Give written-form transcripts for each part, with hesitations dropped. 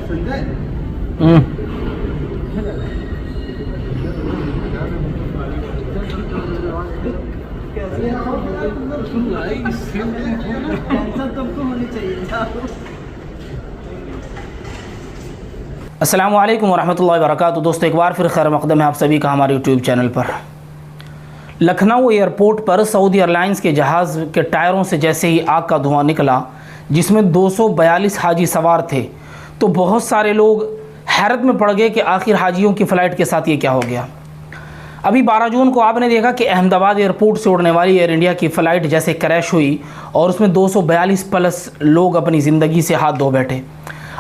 अस्सलामु अलैकुम वरहमतुल्लाहि वबरकातुहू। दोस्तों, एक बार फिर खैर मक़दम है आप सभी का हमारे यूट्यूब चैनल पर। लखनऊ एयरपोर्ट पर सऊदी एयरलाइंस के जहाज़ के टायरों से जैसे ही आग का धुआं निकला, जिसमें 242 हाजी सवार थे, तो बहुत सारे लोग हैरत में पड़ गए कि आखिर हाजियों की फ़्लाइट के साथ ये क्या हो गया। अभी 12 जून को आपने देखा कि अहमदाबाद एयरपोर्ट से उड़ने वाली एयर इंडिया की फ़्लाइट जैसे क्रैश हुई और उसमें 242 प्लस लोग अपनी ज़िंदगी से हाथ धो बैठे।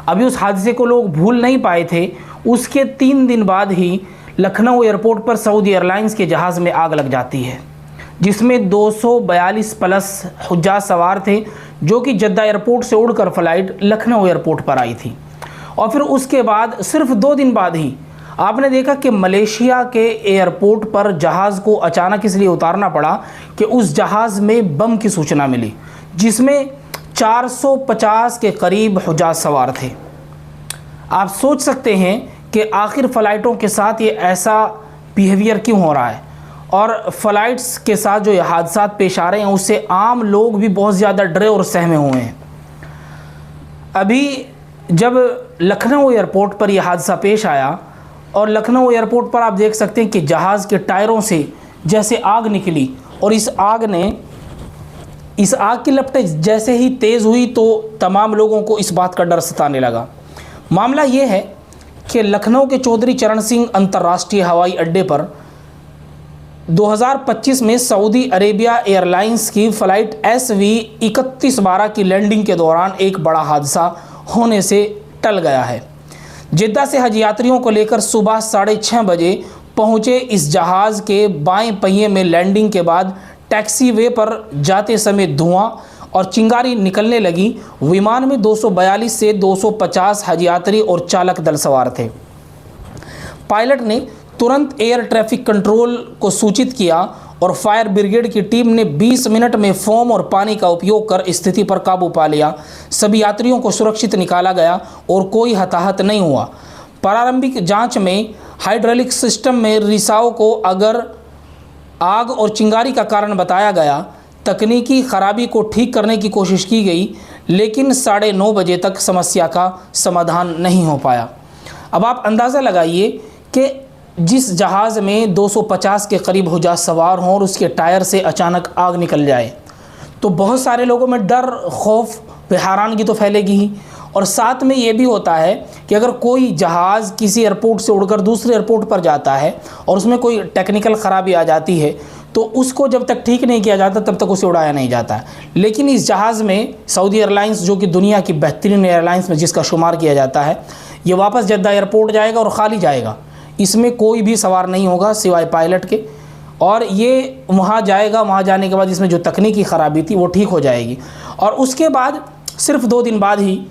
अभी उस हादसे को लोग भूल नहीं पाए थे। उसके 3 दिन बाद ही लखनऊ एयरपोर्ट पर सऊदी एयरलाइंस के जहाज़ में आग लग जाती है, जिसमें 242 प्लस हुज्जाज सवार थे, जो कि जद्दा एयरपोर्ट से उड़कर फ़्लाइट लखनऊ एयरपोर्ट पर आई थी। और फिर उसके बाद सिर्फ 2 दिन बाद ही आपने देखा कि मलेशिया के एयरपोर्ट पर जहाज़ को अचानक इसलिए उतारना पड़ा कि उस जहाज़ में बम की सूचना मिली, जिसमें 450 के करीब हुज्जाज सवार थे। आप सोच सकते हैं कि आखिर फ़्लाइटों के साथ ये ऐसा बिहेवियर क्यों हो रहा है, और फ़्लाइट्स के साथ जो ये हादसा पेश आ रहे हैं उससे आम लोग भी बहुत ज़्यादा डरे और सहमे हुए हैं। अभी जब लखनऊ एयरपोर्ट पर यह हादसा पेश आया और लखनऊ एयरपोर्ट पर आप देख सकते हैं कि जहाज़ के टायरों से जैसे आग निकली, और इस आग की लपटें जैसे ही तेज़ हुई तो तमाम लोगों को इस बात का डर सताने लगा। मामला ये है कि लखनऊ के चौधरी चरण सिंह अंतर्राष्ट्रीय हवाई अड्डे पर 2025 में सऊदी अरेबिया एयरलाइंस की फ़्लाइट SV3112 की लैंडिंग के दौरान एक बड़ा हादसा होने से टल गया है। जिद्दा से हज यात्रियों को लेकर सुबह 6:30 बजे पहुँचे इस जहाज़ के बाएं पहिए में लैंडिंग के बाद टैक्सीवे पर जाते समय धुआं और चिंगारी निकलने लगी। विमान में 242 से 250 हज यात्री और चालक दल सवार थे। पायलट ने तुरंत एयर ट्रैफिक कंट्रोल को सूचित किया और फायर ब्रिगेड की टीम ने 20 मिनट में फोम और पानी का उपयोग कर स्थिति पर काबू पा लिया। सभी यात्रियों को सुरक्षित निकाला गया और कोई हताहत नहीं हुआ। प्रारंभिक जांच में हाइड्रोलिक सिस्टम में रिसाव को अगर आग और चिंगारी का कारण बताया गया। तकनीकी खराबी को ठीक करने की कोशिश की गई, लेकिन 9:30 बजे तक समस्या का समाधान नहीं हो पाया। अब आप अंदाज़ा लगाइए कि जिस जहाज़ में 250 के करीब हुज्जाज सवार हों और उसके टायर से अचानक आग निकल जाए, तो बहुत सारे लोगों में डर, खौफ, हैरानगी तो फैलेगी ही। और साथ में ये भी होता है कि अगर कोई जहाज़ किसी एयरपोर्ट से उड़कर दूसरे एयरपोर्ट पर जाता है और उसमें कोई टेक्निकल ख़राबी आ जाती है, तो उसको जब तक ठीक नहीं किया जाता तब तक उसे उड़ाया नहीं जाता। लेकिन इस जहाज़ में सऊदी एयरलाइंस, जो कि दुनिया की बेहतरीन एयरलाइंस में जिसका शुमार किया जाता है, ये वापस जद्दा एयरपोर्ट जाएगा और ख़ाली जाएगा। इसमें कोई भी सवार नहीं होगा सिवाय पायलट के, और ये वहाँ जाएगा। वहाँ जाने के बाद इसमें जो तकनीकी ख़राबी थी वो ठीक हो जाएगी। और उसके बाद सिर्फ 2 दिन बाद ही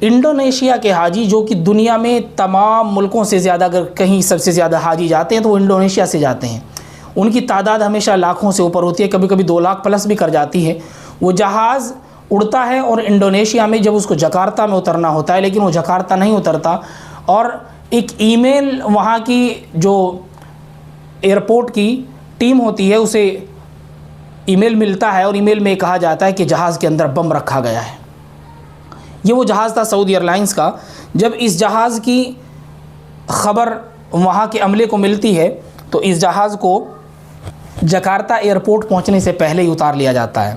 इंडोनेशिया के हाजी, जो कि दुनिया में तमाम मुल्कों से ज़्यादा, अगर कहीं सबसे ज़्यादा हाजी जाते हैं तो वो इंडोनेशिया से जाते हैं। उनकी तादाद हमेशा लाखों से ऊपर होती है, कभी कभी 2 लाख प्लस भी कर जाती है। वो जहाज़ उड़ता है और इंडोनेशिया में जब उसको जकार्ता में उतरना होता है, लेकिन वो जकार्ता नहीं उतरता, और एक ईमेल वहाँ की जो एयरपोर्ट की टीम होती है उसे ईमेल मिलता है और ईमेल में कहा जाता है कि जहाज़ के अंदर बम रखा गया है। ये वो जहाज़ था सऊदी एयरलाइंस का। जब इस जहाज़ की ख़बर वहाँ के अमले को मिलती है तो इस जहाज़ को जकार्ता एयरपोर्ट पहुँचने से पहले ही उतार लिया जाता है।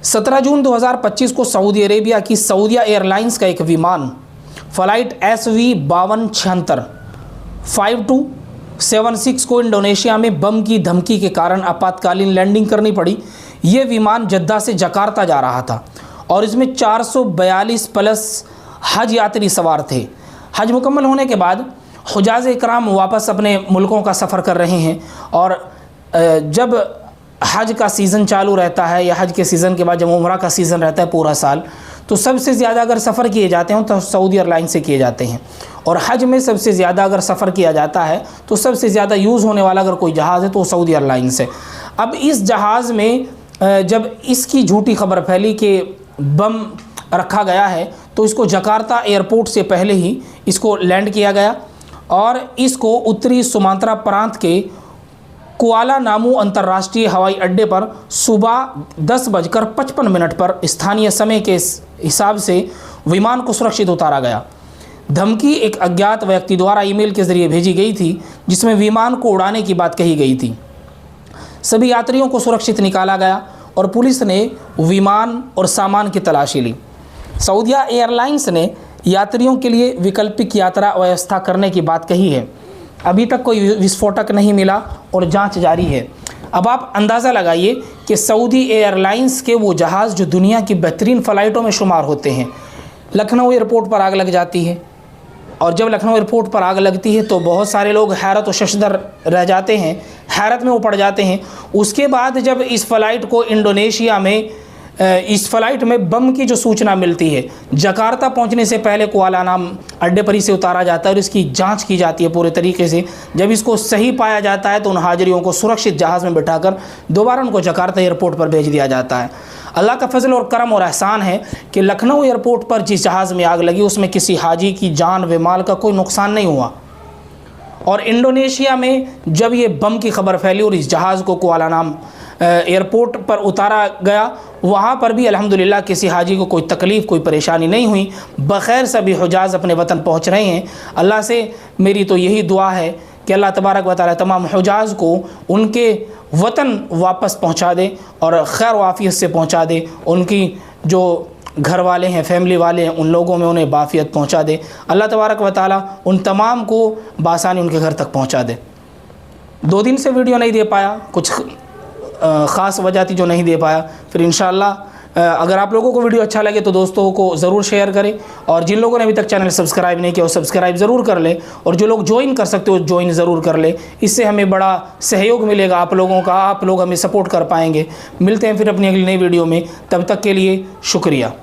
17 जून 2025 को सऊदी अरेबिया की सऊदिया एयरलाइंस का एक विमान फ़्लाइट SV5276 5276 को इंडोनेशिया में बम की धमकी के कारण आपातकालीन लैंडिंग करनी पड़ी। ये विमान जद्दा से जकार्ता जा रहा था और इसमें 442 प्लस हज यात्री सवार थे। हज मुकम्मल होने के बाद हुज्जाज इकराम वापस अपने मुल्कों का सफ़र कर रहे हैं, और जब हज का सीज़न चालू रहता है या हज के सीज़न के बाद जब उम्रा का सीज़न रहता है पूरा साल, तो सबसे ज़्यादा अगर सफ़र किए जाते हैं तो सऊदी एयरलाइन से किए जाते हैं। और हज में सबसे ज़्यादा अगर सफ़र किया जाता है तो सबसे ज़्यादा यूज़ होने वाला अगर कोई जहाज़ है तो सऊदी एयरलाइंस है। अब इस जहाज़ में जब इसकी झूठी खबर फैली कि बम रखा गया है तो इसको जकार्ता एयरपोर्ट से पहले ही इसको लैंड किया गया और इसको उत्तरी सुमात्रा प्रांत के कुआला नामू अंतर्राष्ट्रीय हवाई अड्डे पर सुबह 10:55 पर स्थानीय समय के हिसाब से विमान को सुरक्षित उतारा गया। धमकी एक अज्ञात व्यक्ति द्वारा ईमेल के जरिए भेजी गई थी जिसमें विमान को उड़ाने की बात कही गई थी। सभी यात्रियों को सुरक्षित निकाला गया और पुलिस ने विमान और सामान की तलाशी ली। सऊदिया एयरलाइंस ने यात्रियों के लिए वैकल्पिक यात्रा व्यवस्था करने की बात कही है। अभी तक कोई विस्फोटक नहीं मिला और जांच जारी है। अब आप अंदाज़ा लगाइए कि सऊदी एयरलाइंस के वो जहाज़ जो दुनिया की बेहतरीन फ़्लाइटों में शुमार होते हैं, लखनऊ एयरपोर्ट पर आग लग जाती है और जब लखनऊ एयरपोर्ट पर आग लगती है तो बहुत सारे लोग हैरत और शशदर रह जाते हैं, हैरत में वो पड़ जाते हैं। उसके बाद जब इस फ़्लाइट को इंडोनेशिया में इस फ्लाइट में बम की जो सूचना मिलती है, जकार्ता पहुंचने से पहले कुआला नाम अड्डे पर इसे उतारा जाता है और इसकी जांच की जाती है पूरे तरीके से। जब इसको सही पाया जाता है तो उन हाजिरियों को सुरक्षित जहाज़ में बिठाकर दोबारा उनको जकार्ता एयरपोर्ट पर भेज दिया जाता है। अल्लाह का फजल और करम और एहसान है कि लखनऊ एयरपोर्ट पर जिस जहाज़ में आग लगी उसमें किसी हाजी की जान व माल का कोई नुकसान नहीं हुआ। और इंडोनेशिया में जब ये बम की खबर फैली और इस जहाज़ को कुआला नाम एयरपोर्ट पर उतारा गया, वहाँ पर भी अल्हम्दुलिल्लाह किसी हाजी को कोई तकलीफ़ कोई परेशानी नहीं हुई। बख़ैर सभी हुजाज अपने वतन पहुँच रहे हैं। अल्लाह से मेरी तो यही दुआ है कि अल्लाह तबारक व तआला तमाम हुजाज को उनके वतन वापस पहुँचा दे और खैर वाफ़ियत से पहुँचा दे। उनकी जो घर वाले हैं, फैमिली वाले हैं, उन लोगों में उन्हें बाफ़ियत पहुँचा दे। अल्लाह तबारक व तआला उन तमाम को बासानी उनके घर तक पहुँचा दे। 2 दिन से वीडियो नहीं दे पाया, कुछ ख़ास वजह थी जो नहीं दे पाया। फिर इंशाअल्लाह अगर आप लोगों को वीडियो अच्छा लगे तो दोस्तों को ज़रूर शेयर करें और जिन लोगों ने अभी तक चैनल सब्सक्राइब नहीं किया वो सब्सक्राइब ज़रूर कर लें और जो लोग ज्वाइन कर सकते हो ज्वाइन ज़रूर कर लें। इससे हमें बड़ा सहयोग मिलेगा आप लोगों का, आप लोग हमें सपोर्ट कर पाएंगे। मिलते हैं फिर अपनी अगली नई वीडियो में, तब तक के लिए शुक्रिया।